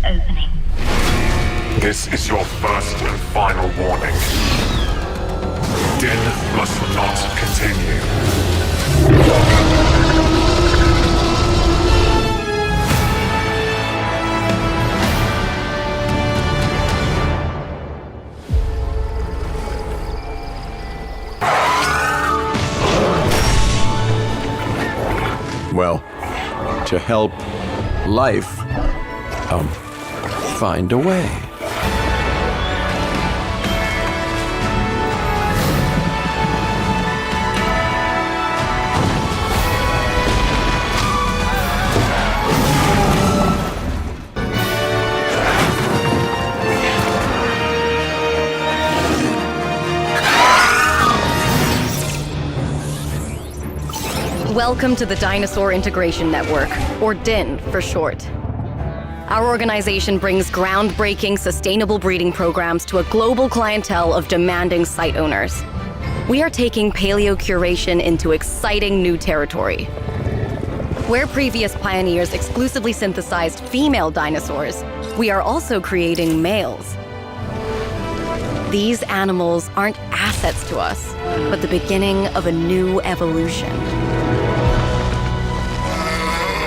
opening. This is your first and final warning. Din must not continue. Well, to help life, find a way. Welcome to the Dinosaur Integration Network, or DIN for short. Our organization brings groundbreaking, sustainable breeding programs to a global clientele of demanding site owners. We are taking paleocuration into exciting new territory. Where previous pioneers exclusively synthesized female dinosaurs, we are also creating males. These animals aren't assets to us, but the beginning of a new evolution.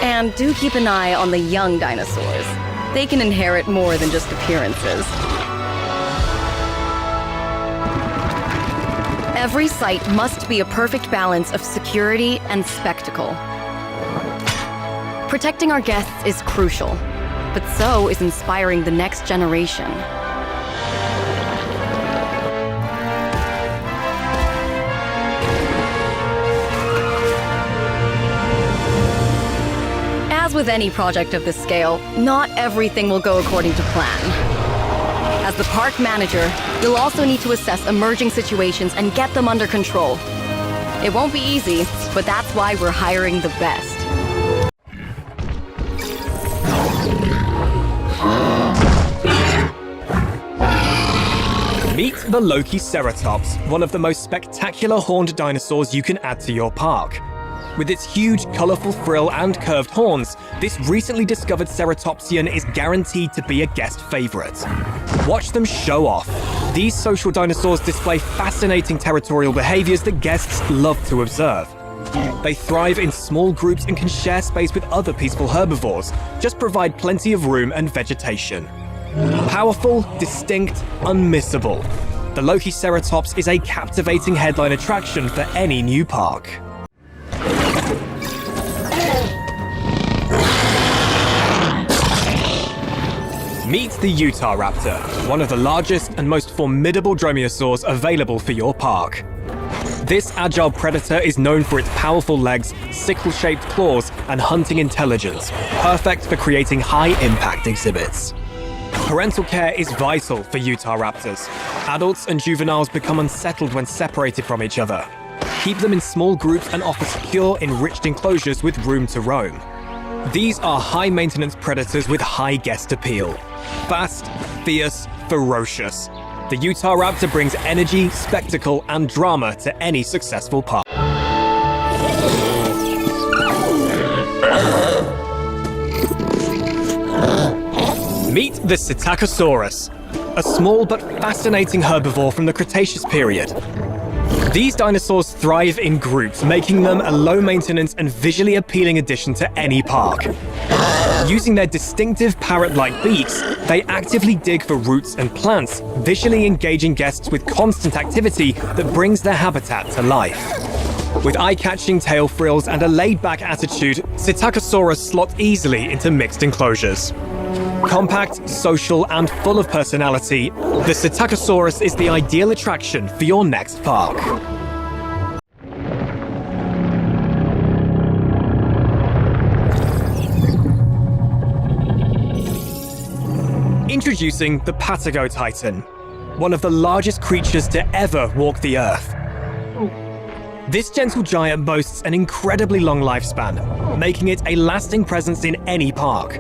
And do keep an eye on the young dinosaurs. They can inherit more than just appearances. Every site must be a perfect balance of security and spectacle. Protecting our guests is crucial, but so is inspiring the next generation. As with any project of this scale, not everything will go according to plan. As the park manager, you'll also need to assess emerging situations and get them under control. It won't be easy, but that's why we're hiring the best. Meet the Lokiceratops, one of the most spectacular horned dinosaurs you can add to your park. With its huge, colorful frill and curved horns, this recently discovered ceratopsian is guaranteed to be a guest favorite. Watch them show off. These social dinosaurs display fascinating territorial behaviors that guests love to observe. They thrive in small groups and can share space with other peaceful herbivores. Just provide plenty of room and vegetation. Powerful, distinct, unmissable. The Lokiceratops is a captivating headline attraction for any new park. Meet the Utahraptor, one of the largest and most formidable dromaeosaurs available for your park. This agile predator is known for its powerful legs, sickle-shaped claws, and hunting intelligence, perfect for creating high-impact exhibits. Parental care is vital for Utahraptors. Adults and juveniles become unsettled when separated from each other. Keep them in small groups and offer secure, enriched enclosures with room to roam. These are high-maintenance predators with high guest appeal. Fast, fierce, ferocious. The Utahraptor brings energy, spectacle, and drama to any successful park. Meet the Psittacosaurus, a small but fascinating herbivore from the Cretaceous period. These dinosaurs thrive in groups, making them a low-maintenance and visually appealing addition to any park. Using their distinctive parrot-like beaks, they actively dig for roots and plants, visually engaging guests with constant activity that brings their habitat to life. With eye-catching tail frills and a laid-back attitude, Psittacosaurus slot easily into mixed enclosures. Compact, social, and full of personality, the Psittacosaurus is the ideal attraction for your next park. Introducing the Patagotitan, one of the largest creatures to ever walk the Earth. This gentle giant boasts an incredibly long lifespan, making it a lasting presence in any park.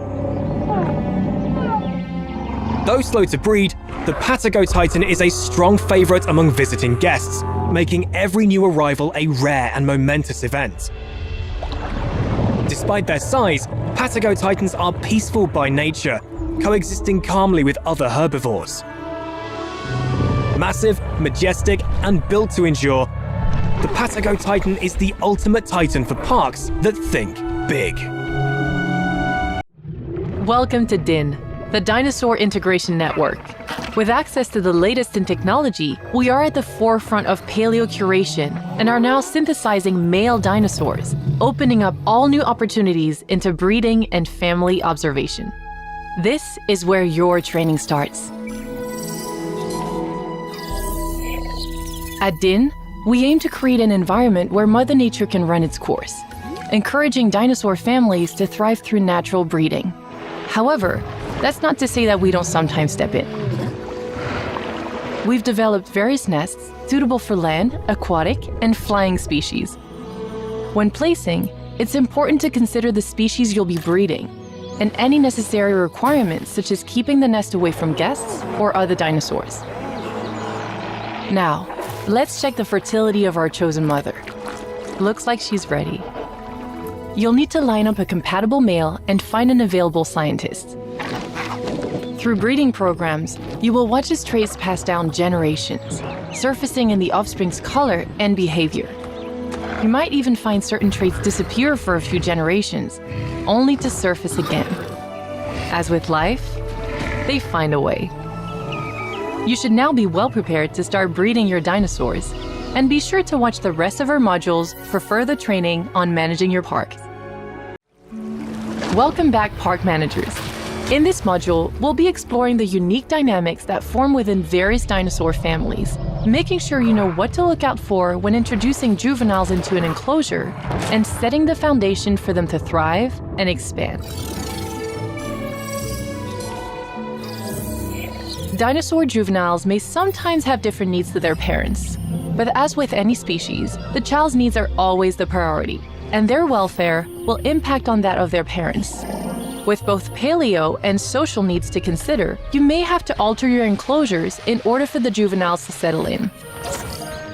Though slow to breed, the Patagotitan is a strong favorite among visiting guests, making every new arrival a rare and momentous event. Despite their size, Patagotitans are peaceful by nature, coexisting calmly with other herbivores. Massive, majestic, and built to endure, the Patagotitan is the ultimate titan for parks that think big. Welcome to DIN, the Dinosaur Integration Network. With access to the latest in technology, we are at the forefront of paleocuration and are now synthesizing male dinosaurs, opening up all new opportunities into breeding and family observation. This is where your training starts. At DIN, we aim to create an environment where Mother Nature can run its course, encouraging dinosaur families to thrive through natural breeding. However, that's not to say that we don't sometimes step in. We've developed various nests suitable for land, aquatic, and flying species. When placing, it's important to consider the species you'll be breeding and any necessary requirements such as keeping the nest away from guests or other dinosaurs. Now, let's check the fertility of our chosen mother. Looks like she's ready. You'll need to line up a compatible male and find an available scientist. Through breeding programs, you will watch his traits pass down generations, surfacing in the offspring's color and behavior. You might even find certain traits disappear for a few generations, only to surface again. As with life, they find a way. You should now be well prepared to start breeding your dinosaurs, and be sure to watch the rest of our modules for further training on managing your parks. Welcome back, park managers. In this module, we'll be exploring the unique dynamics that form within various dinosaur families, making sure you know what to look out for when introducing juveniles into an enclosure, and setting the foundation for them to thrive and expand. Dinosaur juveniles may sometimes have different needs to their parents, but as with any species, the child's needs are always the priority, and their welfare will impact on that of their parents. With both paleo and social needs to consider, you may have to alter your enclosures in order for the juveniles to settle in.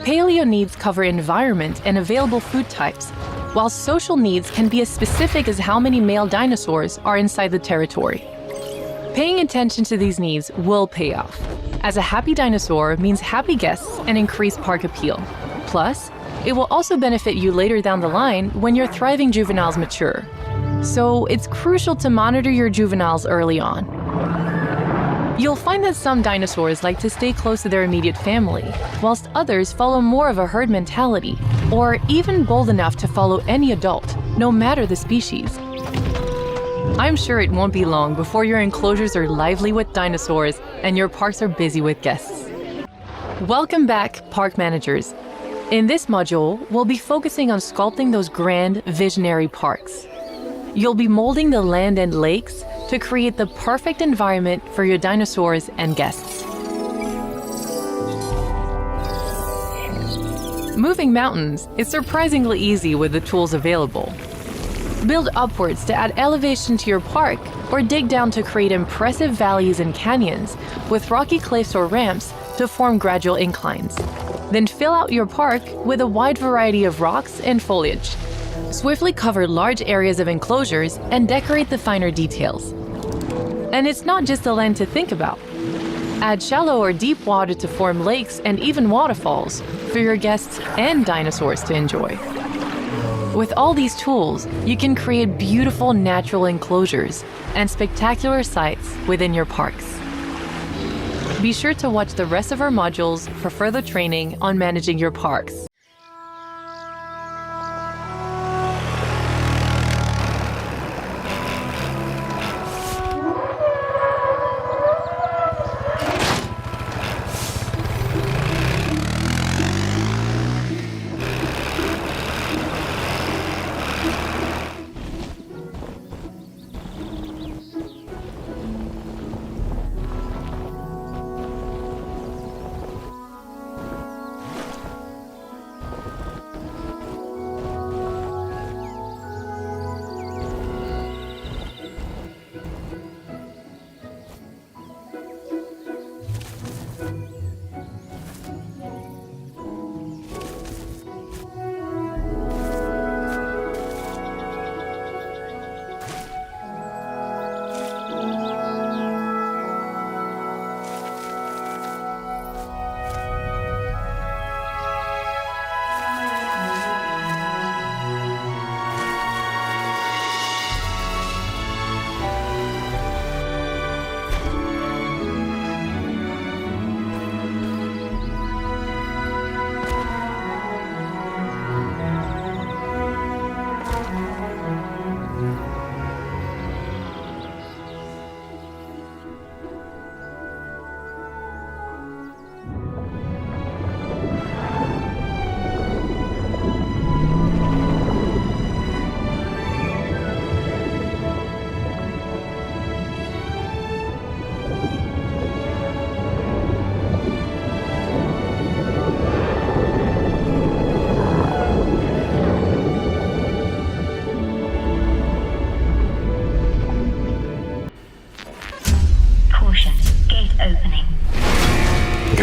Paleo needs cover environment and available food types, while social needs can be as specific as how many male dinosaurs are inside the territory. Paying attention to these needs will pay off, as a happy dinosaur means happy guests and increased park appeal. Plus, it will also benefit you later down the line when your thriving juveniles mature. So it's crucial to monitor your juveniles early on. You'll find that some dinosaurs like to stay close to their immediate family, whilst others follow more of a herd mentality, or even bold enough to follow any adult, no matter the species. I'm sure it won't be long before your enclosures are lively with dinosaurs and your parks are busy with guests. Welcome back, park managers. In this module, we'll be focusing on sculpting those grand, visionary parks. You'll be molding the land and lakes to create the perfect environment for your dinosaurs and guests. Moving mountains is surprisingly easy with the tools available. Build upwards to add elevation to your park, or dig down to create impressive valleys and canyons with rocky cliffs or ramps to form gradual inclines. Then fill out your park with a wide variety of rocks and foliage. Swiftly cover large areas of enclosures and decorate the finer details. And it's not just the land to think about. Add shallow or deep water to form lakes and even waterfalls for your guests and dinosaurs to enjoy. With all these tools, you can create beautiful natural enclosures and spectacular sights within your parks. Be sure to watch the rest of our modules for further training on managing your parks.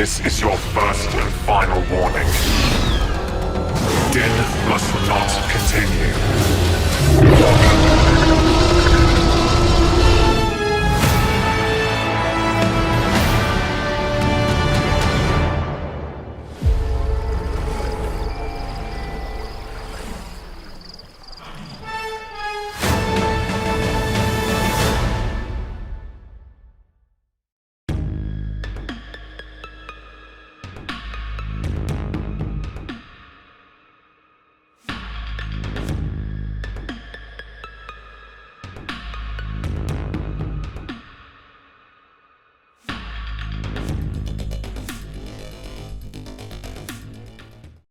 This is your first and final warning. Den must not continue.